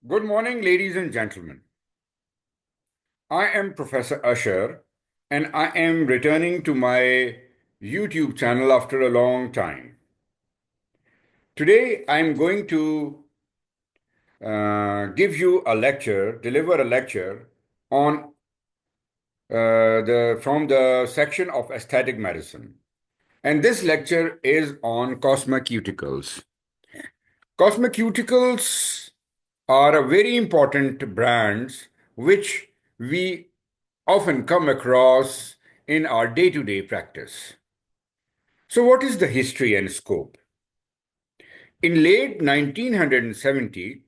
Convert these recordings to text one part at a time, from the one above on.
Good morning, ladies and gentlemen. I am Professor Usher, and I am returning to my YouTube channel after a long time. Today, I am going to deliver a lecture on from the section of aesthetic medicine. And this lecture is on cosmeceuticals. Cosmeceuticals are a very important brands which we often come across in our day-to-day practice. So what is the history and scope? In late 1970,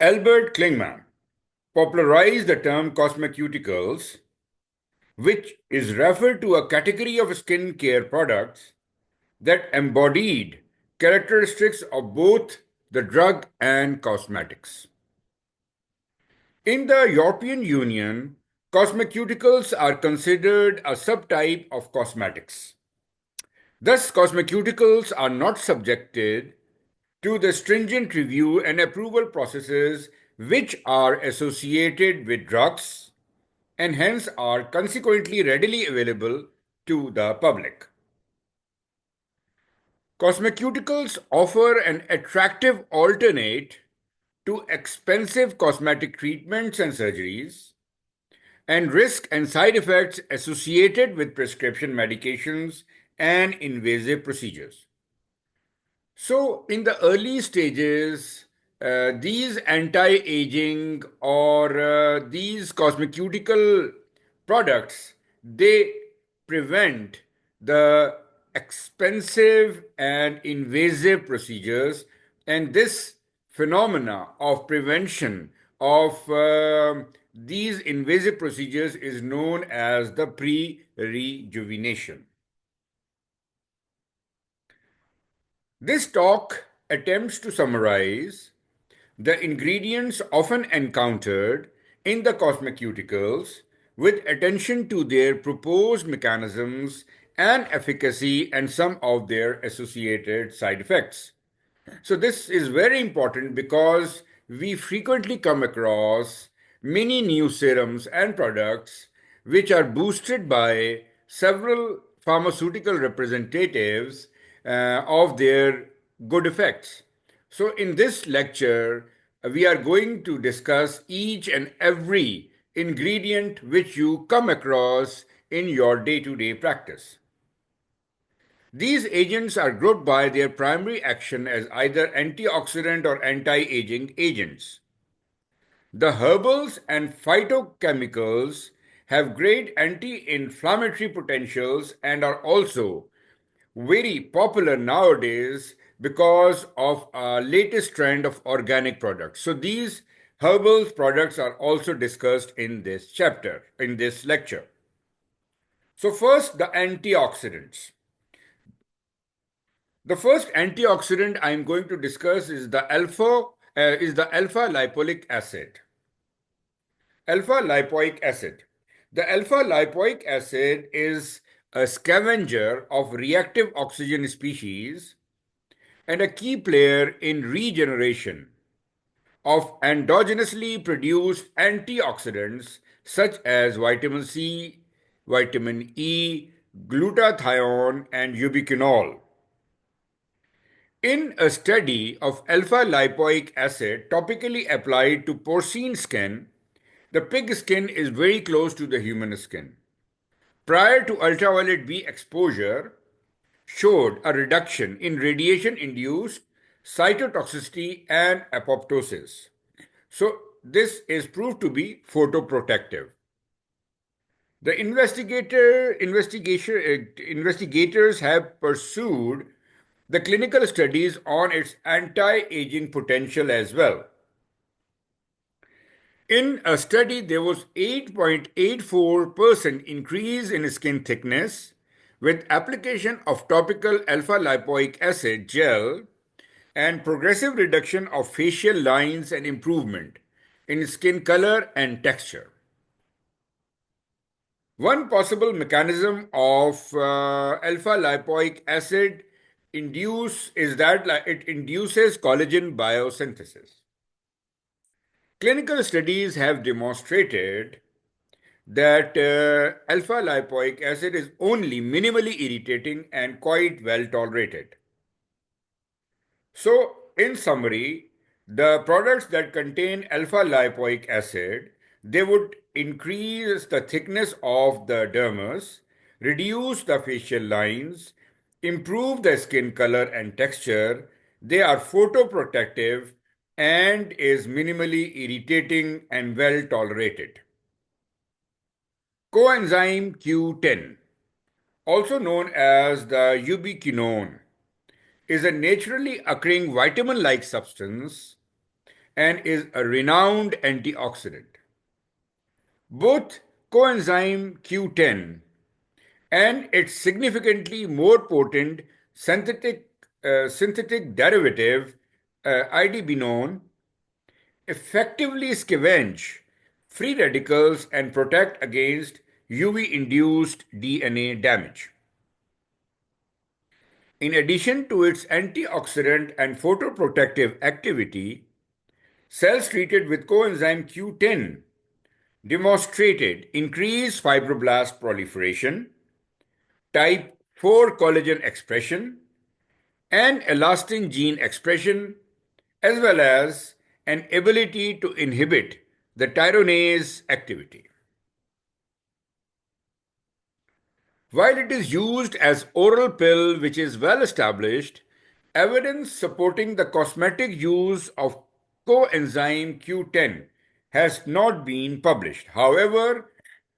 Albert Klingman popularized the term cosmeceuticals, which is referred to a category of skin care products that embodied characteristics of both the drug and cosmetics. In the European Union, cosmeceuticals are considered a subtype of cosmetics. Thus, cosmeceuticals are not subjected to the stringent review and approval processes which are associated with drugs and hence are consequently readily available to the public. Cosmeceuticals offer an attractive alternate to expensive cosmetic treatments and surgeries and risk and side effects associated with prescription medications and invasive procedures. So, in the early stages, these anti-aging or these cosmeceutical products, they prevent the expensive and invasive procedures, and this phenomena of prevention of these invasive procedures is known as the pre-rejuvenation. This talk attempts to summarize the ingredients often encountered in the cosmeceuticals with attention to their proposed mechanisms and efficacy and some of their associated side effects. So, this is very important because we frequently come across many new serums and products which are boosted by several pharmaceutical representatives of their good effects. So, in this lecture, we are going to discuss each and every ingredient which you come across in your day to day practice. These agents are grouped by their primary action as either antioxidant or anti-aging agents. The herbals and phytochemicals have great anti-inflammatory potentials and are also very popular nowadays because of our latest trend of organic products. So these herbal products are also discussed in this chapter, in this lecture. So first, the antioxidants. The first antioxidant I am going to discuss is the alpha-lipoic acid. Alpha-lipoic acid. The alpha-lipoic acid is a scavenger of reactive oxygen species and a key player in regeneration of endogenously produced antioxidants such as vitamin C, vitamin E, glutathione, and ubiquinol. In a study of alpha-lipoic acid topically applied to porcine skin, the pig skin is very close to the human skin. Prior to ultraviolet B exposure, showed a reduction in radiation-induced cytotoxicity and apoptosis. So this is proved to be photoprotective. The investigators have pursued the clinical studies on its anti-aging potential as well. In a study, there was 8.84% increase in skin thickness with application of topical alpha-lipoic acid gel and progressive reduction of facial lines and improvement in skin color and texture. One possible mechanism of alpha-lipoic acid induce is that it induces collagen biosynthesis. Clinical studies have demonstrated that alpha-lipoic acid is only minimally irritating and quite well tolerated. So, in summary, the products that contain alpha-lipoic acid, they would increase the thickness of the dermis, reduce the facial lines, improve the skin color and texture. They are photoprotective and is minimally irritating and well tolerated. Coenzyme Q10, also known as the ubiquinone, is a naturally occurring vitamin-like substance and is a renowned antioxidant. Both coenzyme Q10 and its significantly more potent synthetic derivative idibinone effectively scavenge free radicals and protect against UV-induced DNA damage. In addition to its antioxidant and photoprotective activity, cells treated with coenzyme Q10 demonstrated increased fibroblast proliferation, type 4 collagen expression, and elastin gene expression, as well as an ability to inhibit the tyronase activity. While it is used as oral pill, which is well established, evidence supporting the cosmetic use of coenzyme Q10 has not been published. However,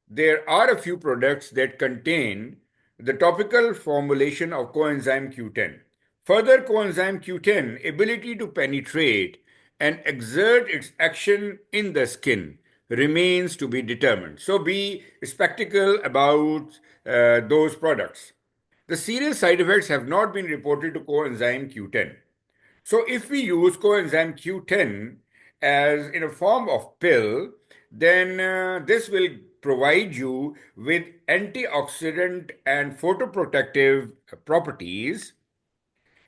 there are a few products that contain the topical formulation of coenzyme Q10. Further, coenzyme Q10 ability to penetrate and exert its action in the skin remains to be determined. So be skeptical about those products. The serious side effects have not been reported to coenzyme Q10. So if we use coenzyme Q10 as in a form of pill, then this will provide you with antioxidant and photoprotective properties.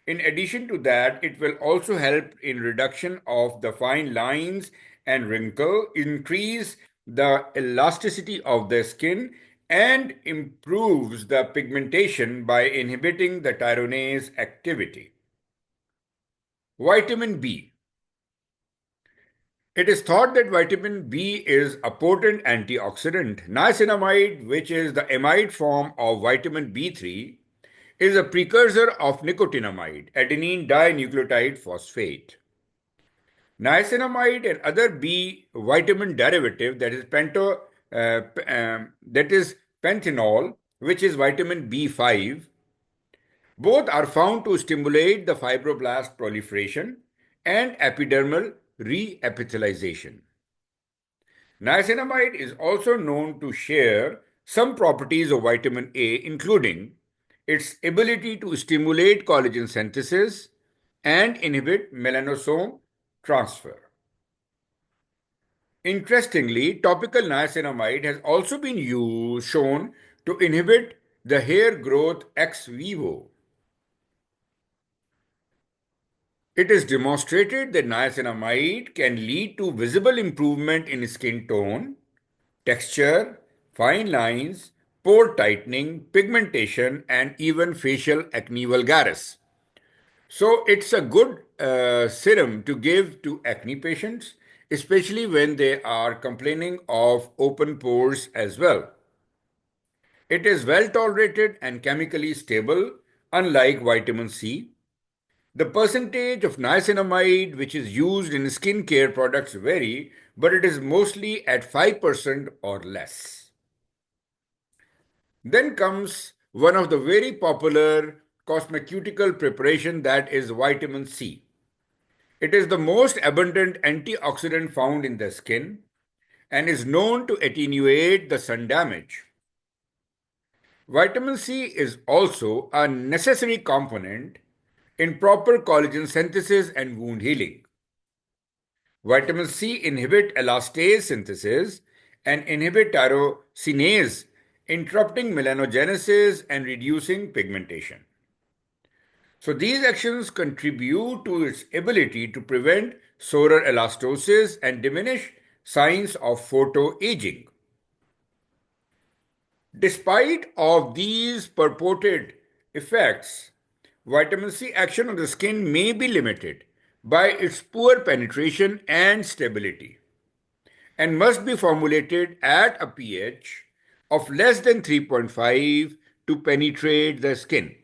In addition to that, it will also help in reduction of the fine lines and wrinkle, increase the elasticity of the skin, and improves the pigmentation by inhibiting the tyronase activity. Vitamin B. It is thought that vitamin B is a potent antioxidant. Niacinamide, which is the amide form of vitamin B3, is a precursor of nicotinamide, adenine dinucleotide phosphate. Niacinamide and other B vitamin derivative, that is panthenol, which is vitamin B5, both are found to stimulate the fibroblast proliferation and epidermal reepithelialization. Niacinamide is also known to share some properties of vitamin A, including its ability to stimulate collagen synthesis and inhibit melanosome transfer. Interestingly, topical niacinamide has also been shown to inhibit the hair growth ex vivo. It is demonstrated that niacinamide can lead to visible improvement in skin tone, texture, fine lines, pore tightening, pigmentation, and even facial acne vulgaris. So it's a good serum to give to acne patients, especially when they are complaining of open pores as well. It is well tolerated and chemically stable, unlike vitamin C. The percentage of niacinamide which is used in skincare products vary, but it is mostly at 5% or less. Then comes one of the very popular cosmeceutical preparation, that is vitamin C. It is the most abundant antioxidant found in the skin and is known to attenuate the sun damage. Vitamin C is also a necessary component in proper collagen synthesis and wound healing. Vitamin C inhibit elastase synthesis and inhibit tyrosinase, interrupting melanogenesis and reducing pigmentation. So these actions contribute to its ability to prevent solar elastosis, and diminish signs of photoaging. Despite of these purported effects, vitamin C action on the skin may be limited by its poor penetration and stability and must be formulated at a pH of less than 3.5 to penetrate the skin.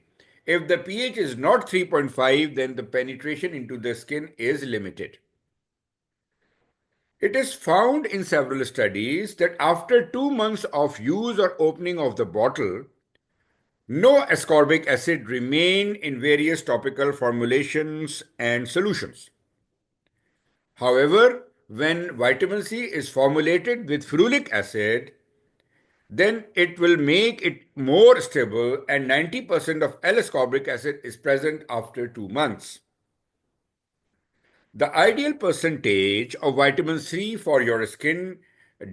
If the pH is not 3.5, then the penetration into the skin is limited. It is found in several studies that after 2 months of use or opening of the bottle, no ascorbic acid remain in various topical formulations and solutions. However, when vitamin C is formulated with ferulic acid, then it will make it more stable and 90% of L-ascorbic acid is present after 2 months. The ideal percentage of vitamin C for your skin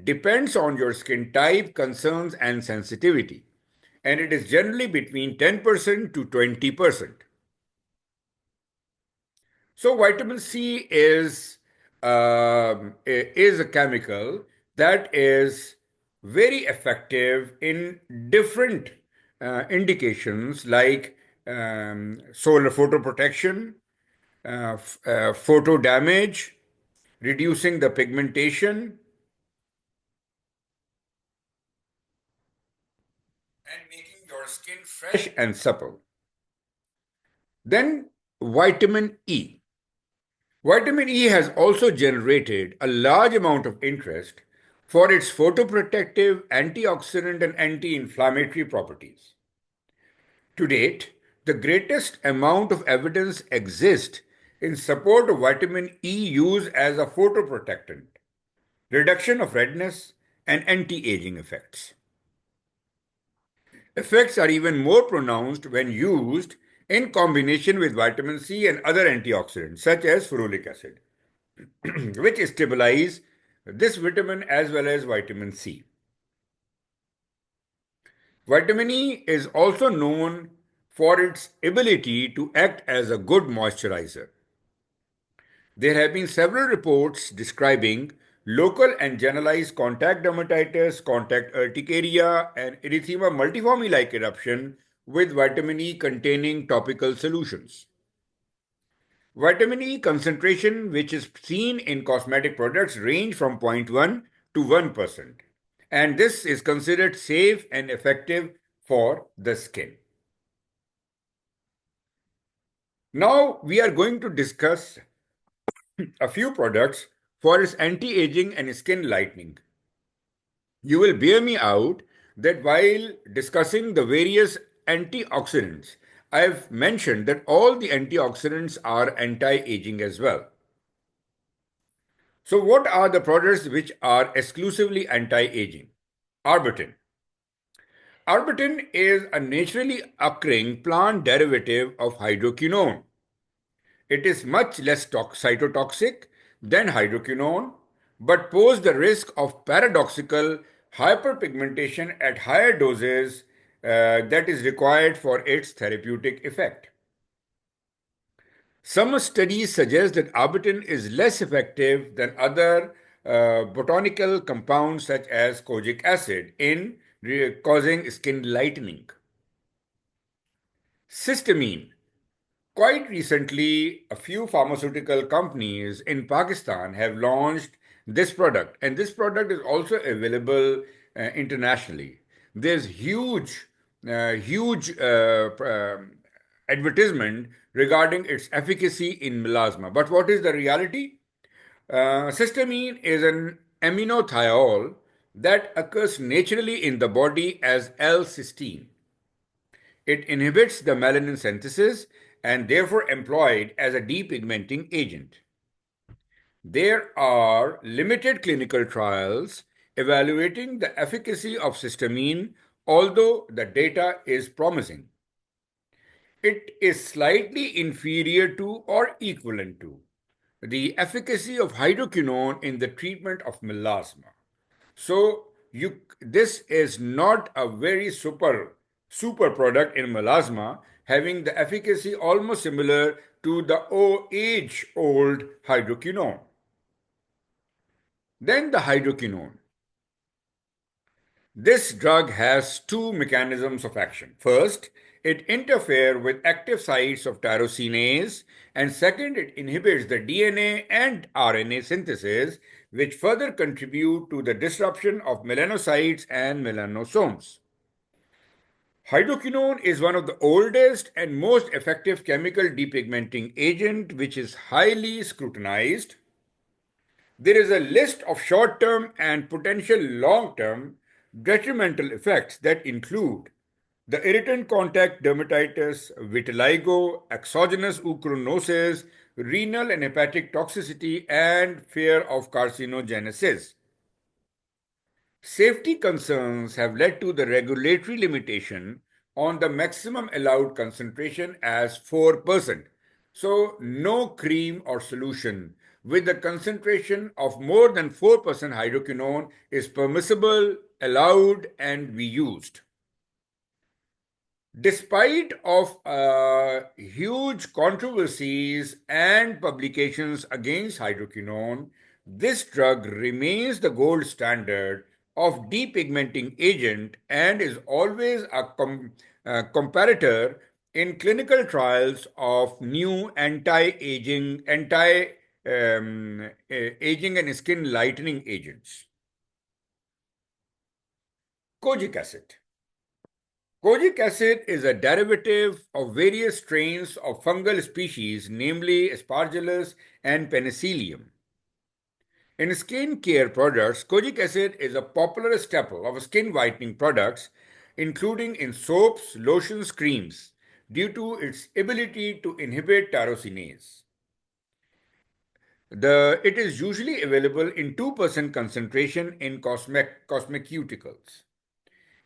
depends on your skin type, concerns, and sensitivity, and it is generally between 10% to 20%. So vitamin C is a chemical that is very effective in different indications like solar photoprotection, photo damage, reducing the pigmentation, and making your skin fresh and supple. Then vitamin E. Vitamin E has also generated a large amount of interest for its photoprotective, antioxidant, and anti inflammatory properties. To date, the greatest amount of evidence exists in support of vitamin E use as a photoprotectant, reduction of redness, and anti aging effects. Effects are even more pronounced when used in combination with vitamin C and other antioxidants, such as ferulic acid, which stabilize this vitamin as well as vitamin C. Vitamin E is also known for its ability to act as a good moisturizer. There have been several reports describing local and generalized contact dermatitis, contact urticaria, and erythema multiforme like eruption with vitamin E containing topical solutions. Vitamin E concentration, which is seen in cosmetic products, range from zero point 0.1 to 1%. And this is considered safe and effective for the skin. Now we are going to discuss a few products for its anti-aging and skin lightening. You will bear me out that while discussing the various antioxidants, I have mentioned that all the antioxidants are anti-aging as well. So what are the products which are exclusively anti-aging? Arbutin. Arbutin is a naturally occurring plant derivative of hydroquinone. It is much less cytotoxic than hydroquinone, but poses the risk of paradoxical hyperpigmentation at higher doses that is required for its therapeutic effect. Some studies suggest that arbutin is less effective than other botanical compounds such as kojic acid in causing skin lightening. Cysteamine. Quite recently, a few pharmaceutical companies in Pakistan have launched this product, and this product is also available internationally. There's huge advertisement regarding its efficacy in melasma. But what is the reality? Cysteamine is an aminothiol that occurs naturally in the body as L-cysteine. It inhibits the melanin synthesis and therefore employed as a depigmenting agent. There are limited clinical trials evaluating the efficacy of cysteamine, although the data is promising. It is slightly inferior to or equivalent to the efficacy of hydroquinone in the treatment of melasma. So this is not a very super product in melasma, having the efficacy almost similar to the age-old hydroquinone. Then the hydroquinone. This drug has two mechanisms of action. First, it interferes with active sites of tyrosinase, and second, it inhibits the DNA and RNA synthesis, which further contribute to the disruption of melanocytes and melanosomes. Hydroquinone is one of the oldest and most effective chemical depigmenting agent which is highly scrutinized. There is a list of short-term and potential long-term detrimental effects that include the irritant contact dermatitis, vitiligo, exogenous ochronosis, renal and hepatic toxicity, and fear of carcinogenesis. Safety concerns have led to the regulatory limitation on the maximum allowed concentration as 4%. So, no cream or solution with the concentration of more than 4% hydroquinone is permissible, allowed, and be used. Despite of huge controversies and publications against hydroquinone, this drug remains the gold standard of depigmenting agent and is always a comparator in clinical trials of new anti-aging and skin lightening agents. Kojic acid. Kojic acid is a derivative of various strains of fungal species, namely Aspergillus and Penicillium. In skin care products, kojic acid is a popular staple of skin whitening products, including in soaps, lotions, creams, due to its ability to inhibit tyrosinase. It is usually available in 2% concentration in cosmeceuticals.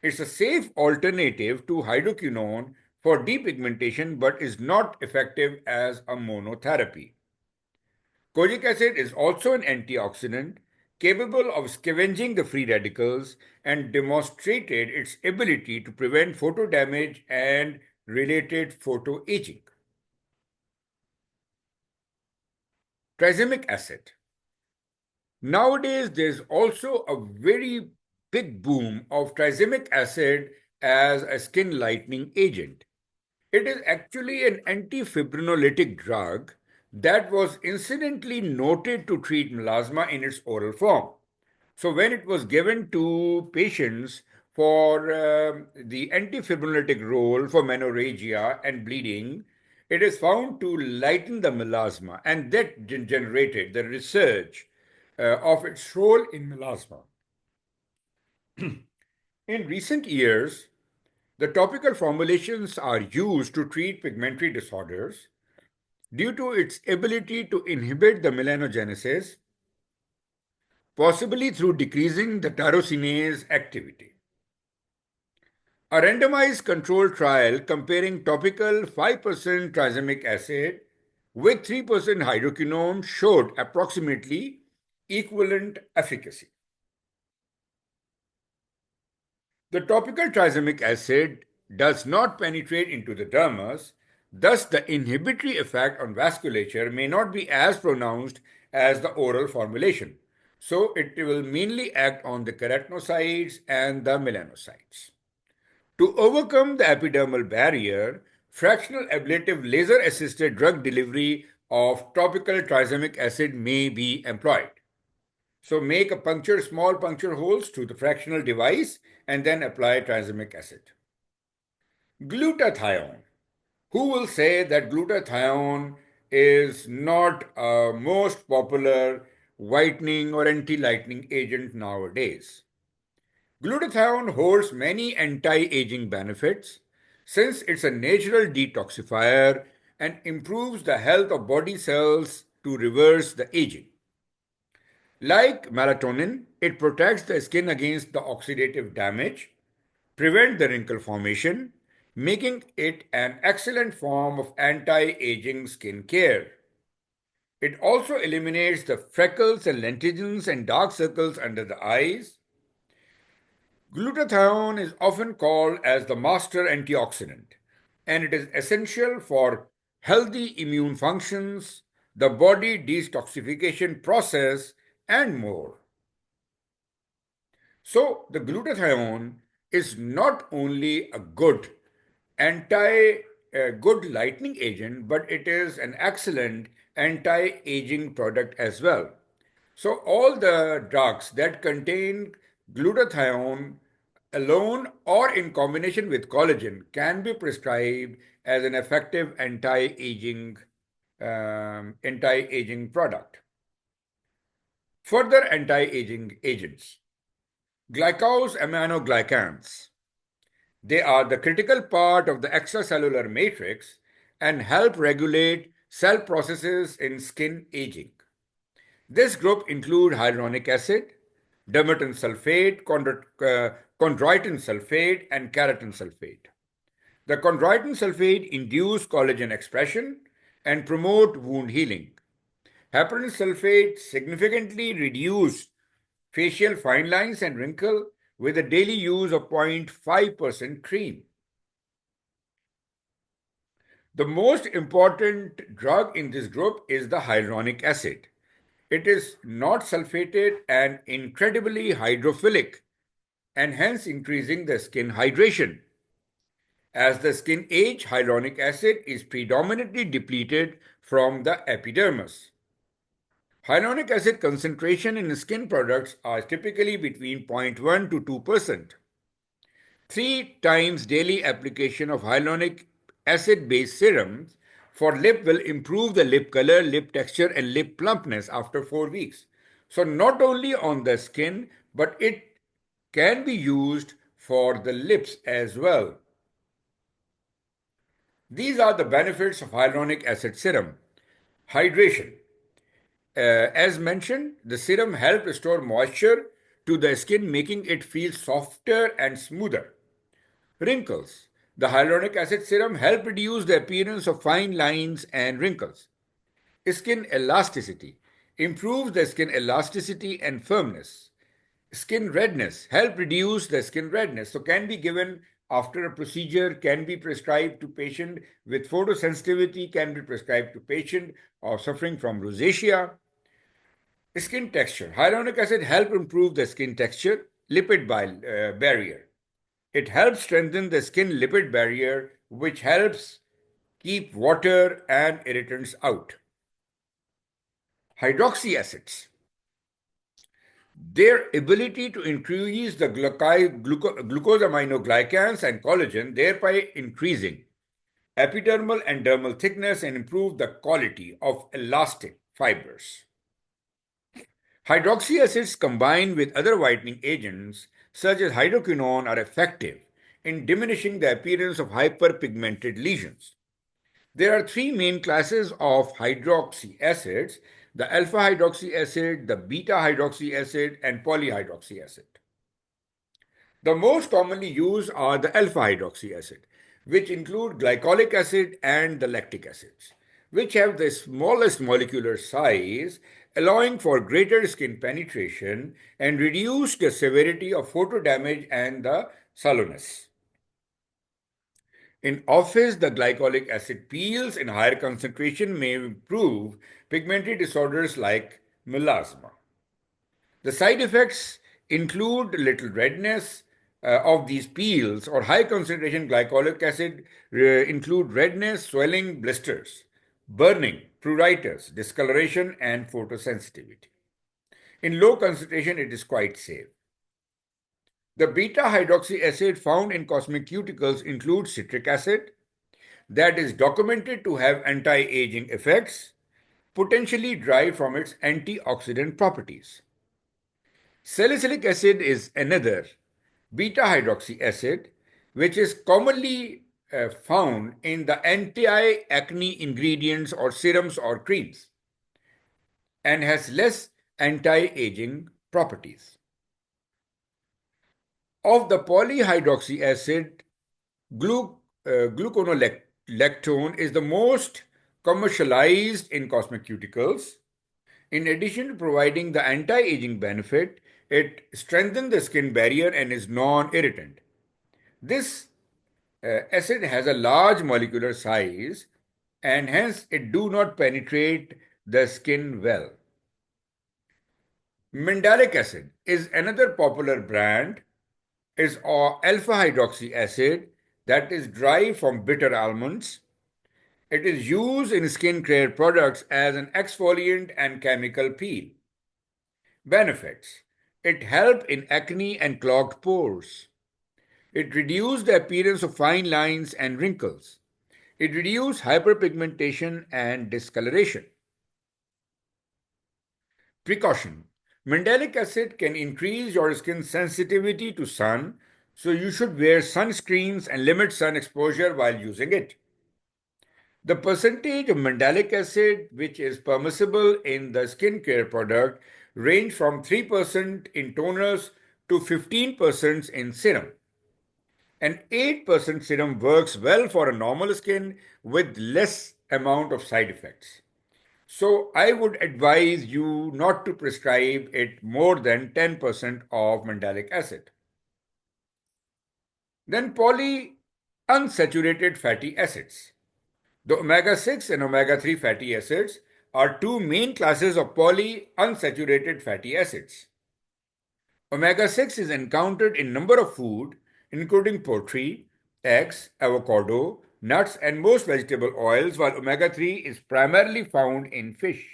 It's a safe alternative to hydroquinone for depigmentation but is not effective as a monotherapy. Kojic acid is also an antioxidant capable of scavenging the free radicals and demonstrated its ability to prevent photo damage and related photoaging. Tranexamic acid. Nowadays, there's also a very big boom of tranexamic acid as a skin lightening agent. It is actually an antifibrinolytic drug that was incidentally noted to treat melasma in its oral form. So, when it was given to patients for the antifibrinolytic role for menorrhagia and bleeding, it is found to lighten the melasma, and that generated the research of its role in melasma. In recent years, the topical formulations are used to treat pigmentary disorders due to its ability to inhibit the melanogenesis, possibly through decreasing the tyrosinase activity. A randomized controlled trial comparing topical 5% tranexamic acid with 3% hydroquinone showed approximately equivalent efficacy. The topical tranexamic acid does not penetrate into the dermis, thus the inhibitory effect on vasculature may not be as pronounced as the oral formulation. So it will mainly act on the keratinocytes and the melanocytes. To overcome the epidermal barrier, fractional ablative laser assisted drug delivery of topical tranexamic acid may be employed. So make small puncture holes to the fractional device and then apply tranexamic acid. Glutathione. Who will say that glutathione is not a most popular whitening or anti-lightening agent nowadays? Glutathione holds many anti-aging benefits since it's a natural detoxifier and improves the health of body cells to reverse the aging. Like melatonin, it protects the skin against the oxidative damage, prevent the wrinkle formation, making it an excellent form of anti-aging skin care. It also eliminates the freckles and lentigines and dark circles under the eyes. Glutathione is often called as the master antioxidant, and it is essential for healthy immune functions, the body detoxification process, and more. So, the glutathione is not only a good lightening agent, but it is an excellent anti-aging product as well. So all the drugs that contain glutathione alone or in combination with collagen can be prescribed as an effective anti-aging product. Further anti-aging agents: glycosaminoglycans. They are the critical part of the extracellular matrix and help regulate cell processes in skin aging. This group include hyaluronic acid, dermatan sulfate, chondroitin sulfate, and keratin sulfate. The chondroitin sulfate induce collagen expression and promote wound healing. Heparin sulfate significantly reduce facial fine lines and wrinkle with a daily use of 0.5% cream. The most important drug in this group is the hyaluronic acid. It is not sulfated and incredibly hydrophilic, and hence increasing the skin hydration. As the skin age, hyaluronic acid is predominantly depleted from the epidermis. Hyaluronic acid concentration in skin products are typically between 0.1 to 2%. 3 times daily application of hyaluronic acid-based serums for lip will improve the lip color, lip texture, and lip plumpness after 4 weeks. So not only on the skin, but it can be used for the lips as well. These are the benefits of hyaluronic acid serum. Hydration. As mentioned, the serum helps restore moisture to the skin, making it feel softer and smoother. Wrinkles. The hyaluronic acid serum helps reduce the appearance of fine lines and wrinkles. Skin elasticity. Improves the skin elasticity and firmness. Skin redness. Help reduce the skin redness. So can be given after a procedure, can be prescribed to patient with photosensitivity, can be prescribed to patient or suffering from rosacea. Skin texture. Hyaluronic acid help improve the skin texture, lipid barrier. It helps strengthen the skin lipid barrier, which helps keep water and irritants out. Hydroxy acids. Their ability to increase the glucosaminoglycans and collagen, thereby increasing epidermal and dermal thickness and improve the quality of elastic fibers. Hydroxy acids combined with other whitening agents such as hydroquinone are effective in diminishing the appearance of hyperpigmented lesions. There are 3 main classes of hydroxy acids: the alpha hydroxy acid, the beta hydroxy acid, and polyhydroxy acid. The most commonly used are the alpha hydroxy acid, which include glycolic acid and the lactic acids, which have the smallest molecular size, allowing for greater skin penetration and reduce the severity of photo damage and the sallowness. In office, the glycolic acid peels in higher concentration may improve pigmented disorders like melasma. The side effects include little redness of these peels, or high concentration glycolic acid include redness, swelling, blisters, burning, pruritus, discoloration, and photosensitivity. In low concentration, it is quite safe. The beta hydroxy acid found in cosmeceuticals includes citric acid that is documented to have anti-aging effects, potentially derived from its antioxidant properties. Salicylic acid is another beta hydroxy acid which is commonly found in the anti-acne ingredients or serums or creams and has less anti-aging properties. Of the polyhydroxy acid, gluconolactone is the most commercialized in cosmeceuticals. In addition to providing the anti-aging benefit, it strengthens the skin barrier and is non-irritant. This acid has a large molecular size and hence it do not penetrate the skin well. Mandelic acid is another popular brand, is alpha hydroxy acid that is derived from bitter almonds. It is used in skincare products as an exfoliant and chemical peel. Benefits: it helps in acne and clogged pores. It reduces the appearance of fine lines and wrinkles. It reduces hyperpigmentation and discoloration. Precaution: Mandelic acid can increase your skin's sensitivity to sun, so you should wear sunscreens and limit sun exposure while using it. The percentage of mandelic acid which is permissible in the skincare product range from 3% in toners to 15% in serum. An 8% serum works well for a normal skin with less amount of side effects. So I would advise you not to prescribe it more than 10% of mandelic acid. Then polyunsaturated fatty acids. The omega-6 and omega-3 fatty acids are two main classes of polyunsaturated fatty acids. Omega-6 is encountered in number of food, including poultry, eggs, avocado, nuts, and most vegetable oils, while omega-3 is primarily found in fish.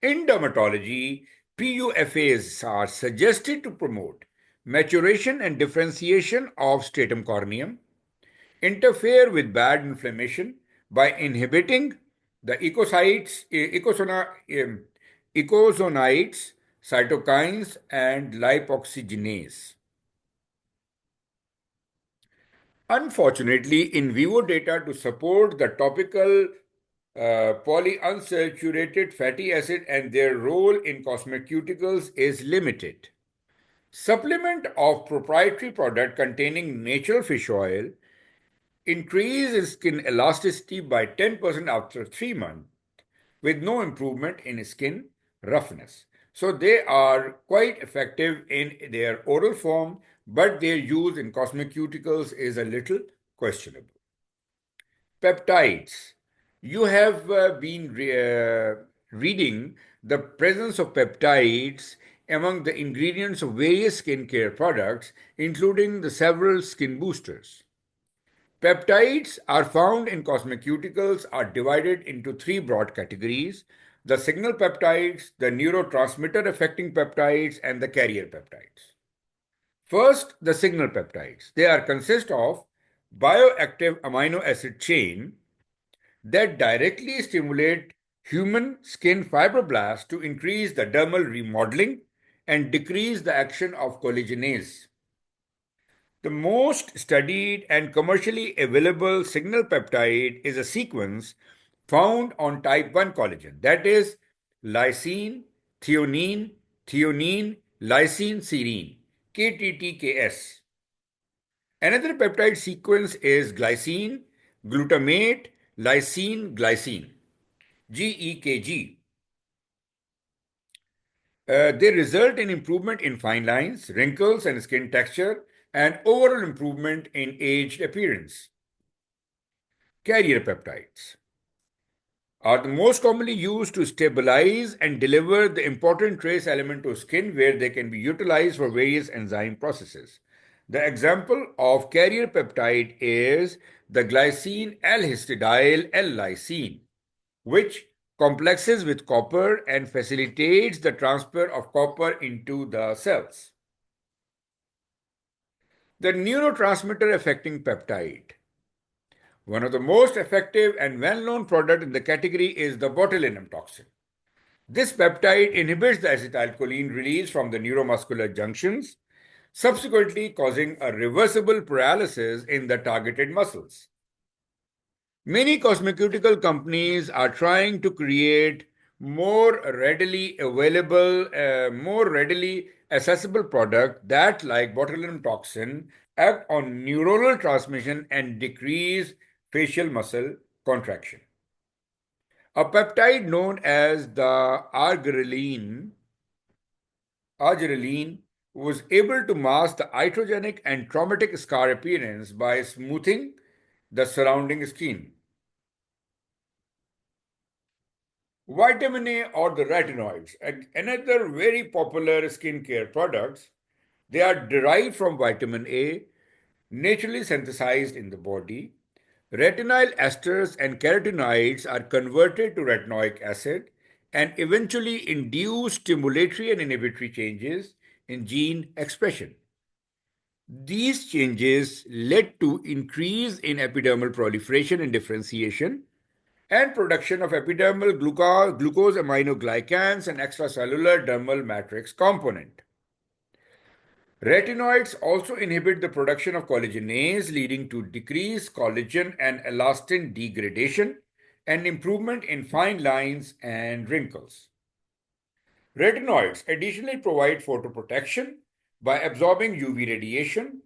In dermatology, PUFAs are suggested to promote maturation and differentiation of stratum corneum, interfere with bad inflammation by inhibiting the icosanoids, cytokines, and lipoxygenase. Unfortunately, in vivo data to support the topical polyunsaturated fatty acid and their role in cosmeceuticals is limited. Supplement of proprietary product containing natural fish oil increase skin elasticity by 10% after 3 months with no improvement in skin roughness. So they are quite effective in their oral form, but their use in cosmeceuticals is a little questionable. Peptides. You have been reading the presence of peptides among the ingredients of various skincare products, including the several skin boosters. Peptides are found in cosmeceuticals are divided into three broad categories: the signal peptides, the neurotransmitter affecting peptides, and the carrier peptides. First, the signal peptides. They are consist of bioactive amino acid chain that directly stimulate human skin fibroblasts to increase the dermal remodeling and decrease the action of collagenase. The most studied and commercially available signal peptide is a sequence found on type 1 collagen, that is lysine, threonine, lysine, serine, KTTKS. Another peptide sequence is glycine, glutamate, lysine, glycine, GEKG. They result in improvement in fine lines, wrinkles, and skin texture, and overall improvement in aged appearance. Carrier peptides are the most commonly used to stabilize and deliver the important trace element to skin where they can be utilized for various enzyme processes. The example of carrier peptide is the glycine L-histidyl L-lysine, which complexes with copper and facilitates the transfer of copper into the cells. The neurotransmitter affecting peptide. One of the most effective and well-known product in the category is the botulinum toxin. This peptide inhibits the acetylcholine release from the neuromuscular junctions, subsequently causing a reversible paralysis in the targeted muscles. Many cosmeceutical companies are trying to create more readily available, more readily accessible product that, like botulinum toxin, act on neuronal transmission and decrease facial muscle contraction. A peptide known as the arginine was able to mask the iatrogenic and traumatic scar appearance by smoothing the surrounding skin. Vitamin A or the retinoids, another very popular skincare products, they are derived from vitamin A, naturally synthesized in the body. Retinyl esters and carotenoids are converted to retinoic acid and eventually induce stimulatory and inhibitory changes in gene expression. These changes led to increase in epidermal proliferation and differentiation and production of epidermal glucosaminoglycans and extracellular dermal matrix component. Retinoids also inhibit the production of collagenase, leading to decreased collagen and elastin degradation and improvement in fine lines and wrinkles. Retinoids additionally provide photoprotection by absorbing UV radiation.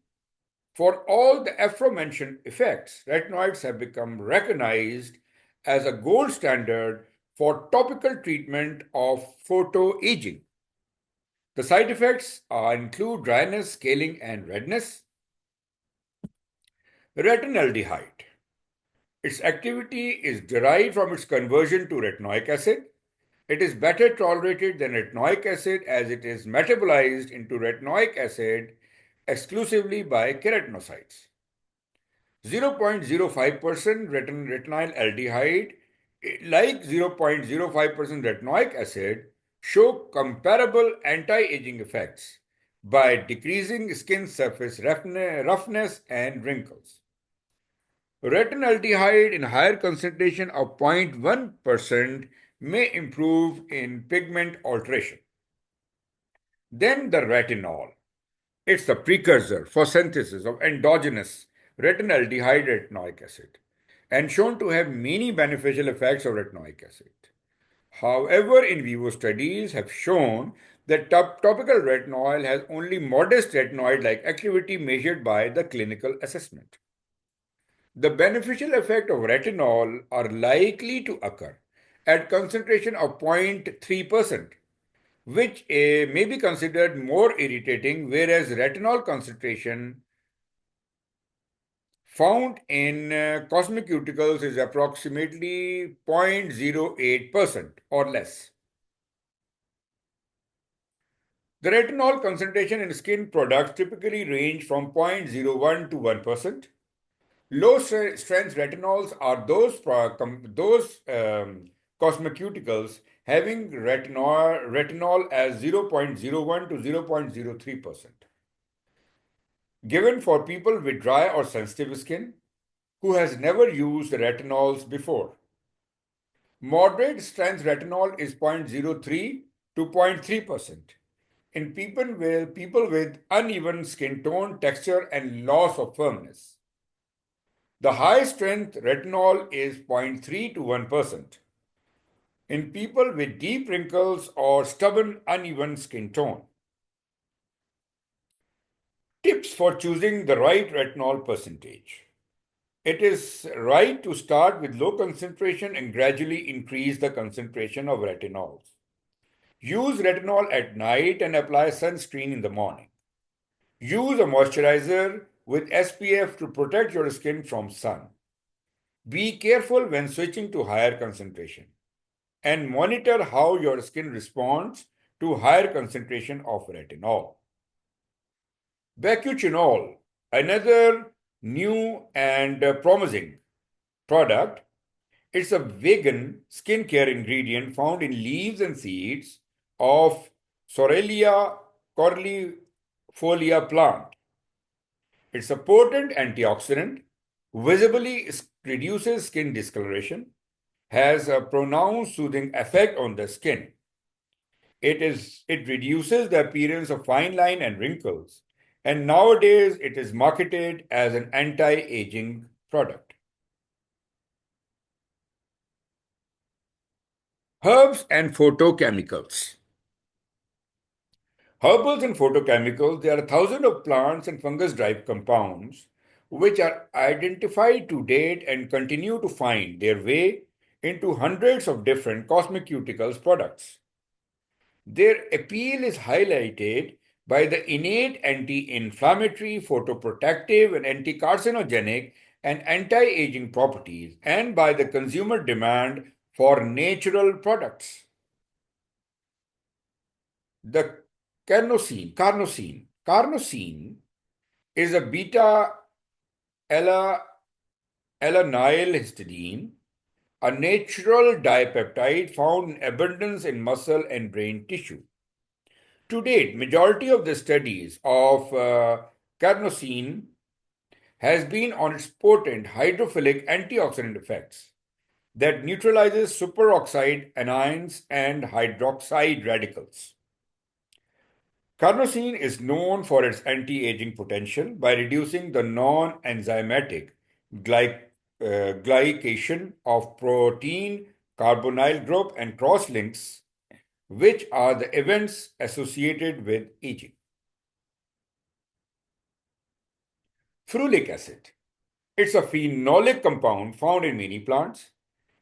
For all the aforementioned effects, retinoids have become recognized as a gold standard for topical treatment of photoaging. The side effects include dryness, scaling, and redness. Retinaldehyde. Its activity is derived from its conversion to retinoic acid. It is better tolerated than retinoic acid as it is metabolized into retinoic acid exclusively by keratinocytes. 0.05% retinyl aldehyde, like 0.05% retinoic acid, show comparable anti-aging effects by decreasing skin surface roughness and wrinkles. Retinaldehyde in higher concentration of 0.1% may improve in pigment alteration. Then the retinol. It's the precursor for synthesis of endogenous retinaldehyde retinoic acid and shown to have many beneficial effects of retinoic acid. However, in vivo studies have shown that topical retinol has only modest retinoid-like activity measured by the clinical assessment. The beneficial effect of retinol are likely to occur at concentration of 0.3%, which may be considered more irritating, whereas retinol concentration found in cosmeceuticals is approximately 0.08% or less. The retinol concentration in skin products typically range from 0.01 to 1%. Low strength retinols are those cosmeceuticals having retinol as 0.01 to 0.03%. Given for people with dry or sensitive skin who has never used retinols before. Moderate strength retinol is 0.03 to 0.3% in people with uneven skin tone, texture, and loss of firmness. The high strength retinol is 0.3 to 1% in people with deep wrinkles or stubborn uneven skin tone. Tips for choosing the right retinol percentage. It is right to start with low concentration and gradually increase the concentration of retinols. Use retinol at night and apply sunscreen in the morning. Use a moisturizer with SPF to protect your skin from sun. Be careful when switching to higher concentration and monitor how your skin responds to higher concentration of retinol. Bakuchiol, another new and promising product. It's a vegan skincare ingredient found in leaves and seeds of Sorelia corlifolia plant. It's a potent antioxidant, visibly reduces skin discoloration, has a pronounced soothing effect on the skin. It reduces the appearance of fine line and wrinkles, and nowadays it is marketed as an anti-aging product. Herbs and phytochemicals. Herbals and phytochemicals, there are thousands of plants and fungus-derived compounds which are identified to date and continue to find their way into hundreds of different cosmeceuticals products. Their appeal is highlighted by the innate anti-inflammatory, photoprotective, and anti-carcinogenic and anti-aging properties, and by the consumer demand for natural products. The carnosine is a beta-alanine histidine, a natural dipeptide found in abundance in muscle and brain tissue. To date, majority of the studies of carnosine has been on its potent hydrophilic antioxidant effects that neutralizes superoxide anions and hydroxide radicals. Carnosine is known for its anti-aging potential by reducing the non-enzymatic glycation of protein carbonyl group and cross-links, which are the events associated with aging. Ferulic acid. It's a phenolic compound found in many plants.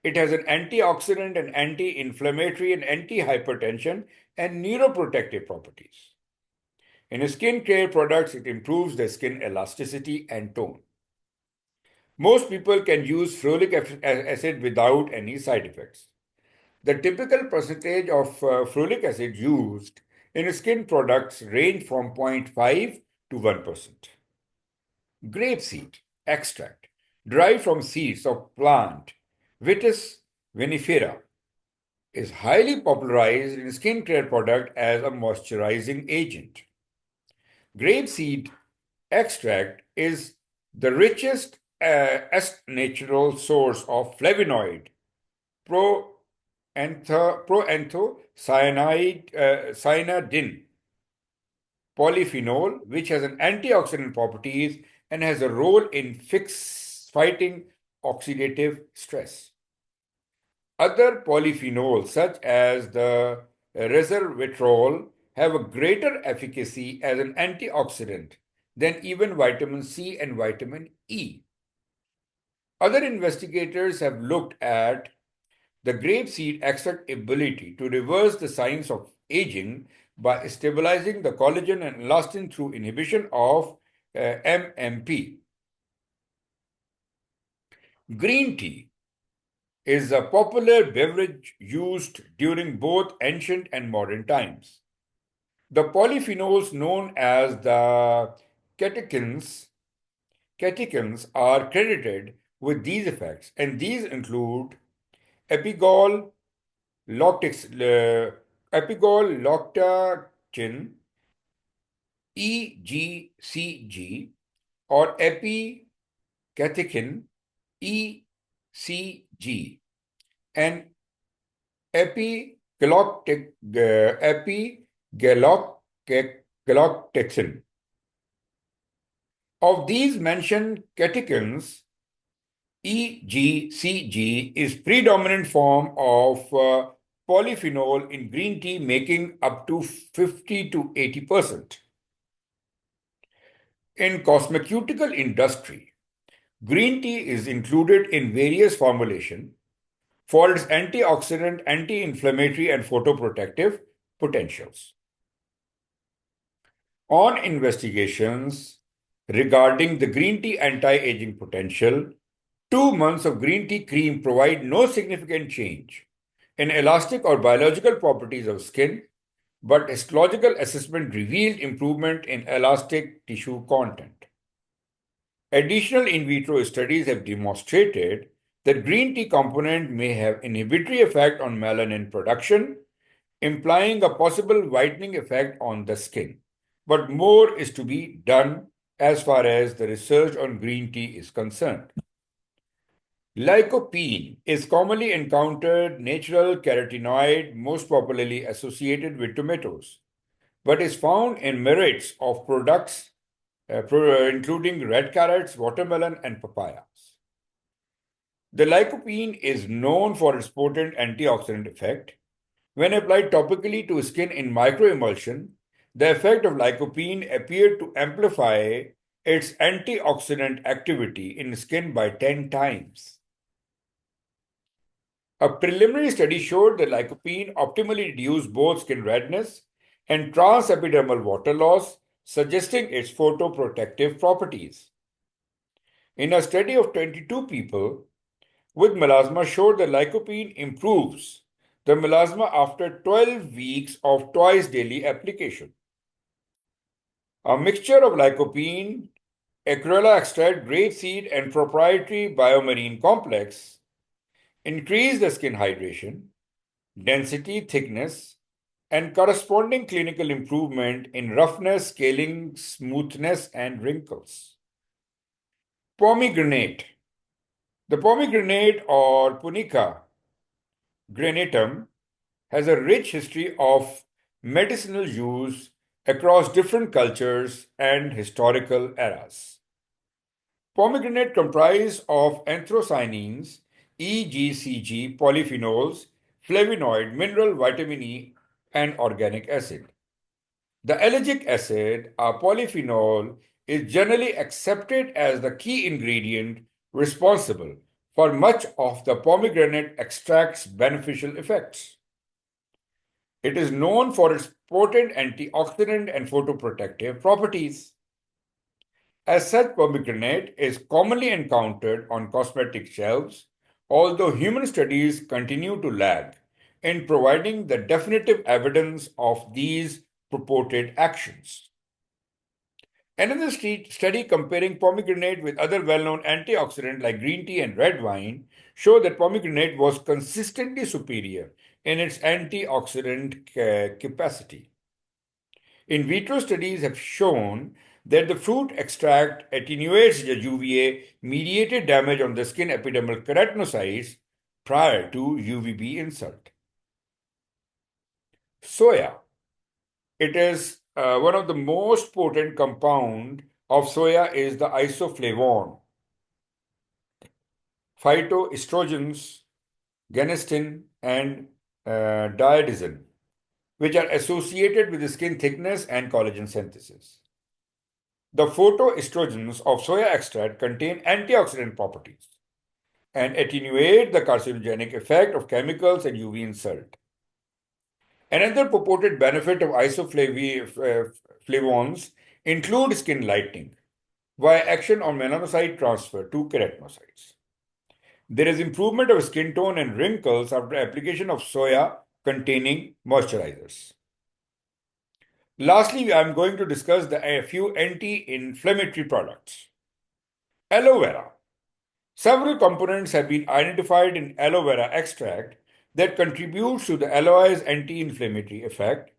It has an antioxidant and anti-inflammatory and anti-hypertension and neuroprotective properties. In skin care products, it improves the skin elasticity and tone. Most people can use ferulic acid without any side effects. The typical percentage of ferulic acid used in skin products range from 0.5 to 1%. Grape seed extract derived from seeds of plant Vitis vinifera is highly popularized in skincare product as a moisturizing agent. Grapeseed extract is the richest natural source of flavonoid proanthocyanidin polyphenol, which has an antioxidant properties and has a role in fighting oxidative stress. Other polyphenols, such as the resveratrol, have a greater efficacy as an antioxidant than even vitamin C and vitamin E. Other investigators have looked at the grapeseed extract ability to reverse the signs of aging by stabilizing the collagen and elastin through inhibition of MMP. Green tea is a popular beverage used during both ancient and modern times. The polyphenols known as the catechins are credited with these effects, and these include epigol loctachin, EGCG, or epicatechin, ECG, and epigalloctacin. Of these mentioned catechins, EGCG is predominant form of polyphenol in green tea, making up to 50 to 80%. In cosmeceutical industry, green tea is included in various formulations for its antioxidant, anti-inflammatory, and photoprotective potentials. On investigations regarding the green tea anti-aging potential, 2 months of green tea cream provide no significant change in elastic or biological properties of skin, but histological assessment revealed improvement in elastic tissue content. Additional in vitro studies have demonstrated that green tea component may have inhibitory effect on melanin production, implying a possible whitening effect on the skin. But more is to be done as far as the research on green tea is concerned. Lycopene is commonly encountered natural carotenoid most popularly associated with tomatoes, but is found in myriads of products including red carrots, watermelon, and papayas. The lycopene is known for its potent antioxidant effect. When applied topically to skin in microemulsion, the effect of lycopene appeared to amplify its antioxidant activity in skin by 10 times. A preliminary study showed that lycopene optimally reduced both skin redness and transepidermal water loss, suggesting its photoprotective properties. In a study of 22 people, with melasma showed that lycopene improves the melasma after 12 weeks of twice daily application. A mixture of lycopene, acrola extract, grape seed, and proprietary biomarine complex increase the skin hydration, density, thickness, and corresponding clinical improvement in roughness, scaling, smoothness, and wrinkles. Pomegranate. The pomegranate or Punica granatum has a rich history of medicinal use across different cultures and historical eras. Pomegranate comprise of anthocyanins, EGCG, polyphenols, flavonoid, mineral, vitamin E, and organic acid. The ellagic acid, a polyphenol, is generally accepted as the key ingredient responsible for much of the pomegranate extract's beneficial effects. It is known for its potent antioxidant and photoprotective properties. As such, pomegranate is commonly encountered on cosmetic shelves, although human studies continue to lag in providing the definitive evidence of these purported actions. Another study comparing pomegranate with other well-known antioxidants like green tea and red wine showed that pomegranate was consistently superior in its antioxidant capacity. In vitro studies have shown that the fruit extract attenuates the UVA-mediated damage on the skin epidermal keratinocytes prior to UVB insult. Soya. It is one of the most potent compound of soya is the isoflavone, phytoestrogens, genistein, and diadazine, which are associated with the skin thickness and collagen synthesis. The phytoestrogens of soya extract contain antioxidant properties and attenuate the carcinogenic effect of chemicals and UV insult. Another purported benefit of isoflavones include skin lightening via action on melanocyte transfer to keratinocytes. There is improvement of skin tone and wrinkles after application of soya containing moisturizers. Lastly, I am going to discuss a few anti-inflammatory products. Aloe vera. Several components have been identified in aloe vera extract that contributes to the aloe's anti-inflammatory effect.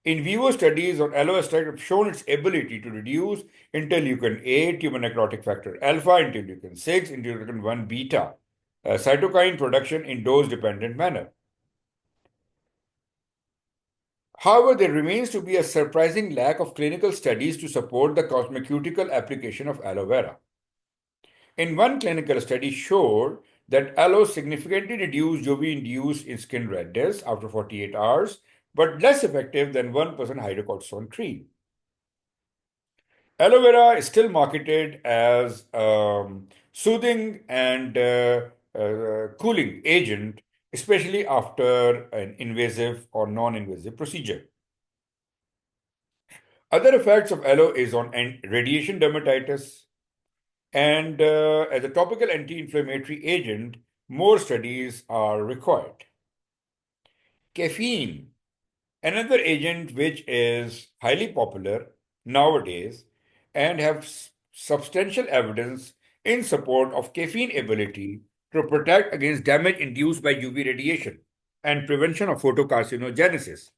In vivo studies on aloe extract have shown its ability to reduce interleukin-8, tumor necrotic factor alpha, interleukin-6, interleukin-1 beta, cytokine production in dose-dependent manner. However, there remains to be a surprising lack of clinical studies to support the cosmeceutical application of aloe vera. In one clinical study showed that aloe significantly reduced UV-induced skin redness after 48 hours, but less effective than 1% hydrocortisone cream. Aloe vera is still marketed as soothing and cooling agent, especially after an invasive or non-invasive procedure. Other effects of aloe is on radiation dermatitis, and as a topical anti-inflammatory agent, more studies are required. Caffeine, another agent which is highly popular nowadays and have substantial evidence in support of caffeine ability to protect against damage induced by UV radiation and prevention of photocarcinogenesis.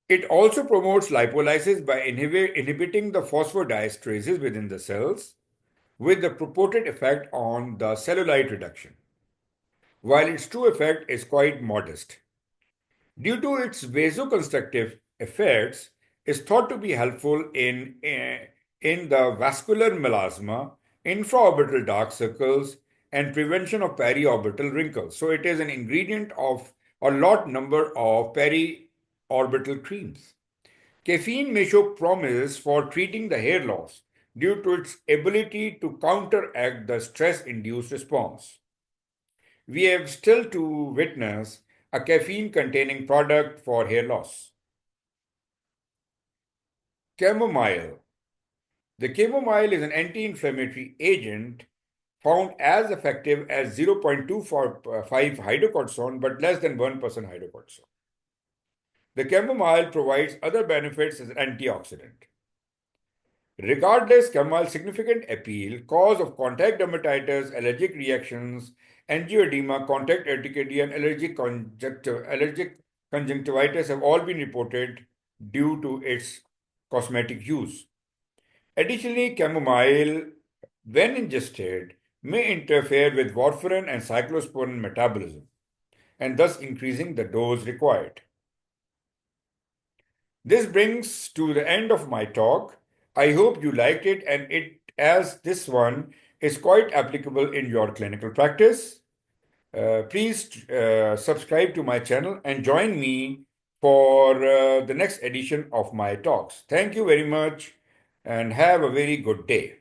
It also promotes lipolysis by inhibiting the phosphodiesterases within the cells, with the purported effect on the cellulite reduction, while its true effect is quite modest. Due to its vasoconstrictive effects, is thought to be helpful in the vascular melasma, infraorbital dark circles, and prevention of periorbital wrinkles. So it is an ingredient of a lot number of periorbital creams. Caffeine may show promise for treating the hair loss due to its ability to counteract the stress-induced response. We have still to witness a caffeine-containing product for hair loss. Chamomile. The chamomile is an anti-inflammatory agent found as effective as 0.25 hydrocortisone but less than 1% hydrocortisone. The chamomile provides other benefits as an antioxidant. Regardless, chamomile's significant appeal, cause of contact dermatitis, allergic reactions, angioedema, contact urticaria, and allergic conjunctivitis have all been reported due to its cosmetic use. Additionally, chamomile, when ingested, may interfere with warfarin and cyclosporin metabolism, and thus increasing the dose required. This brings to the end of my talk. I hope you liked it, and as this one is quite applicable in your clinical practice. Please subscribe to my channel and join me for the next edition of my talks. Thank you very much and have a very good day.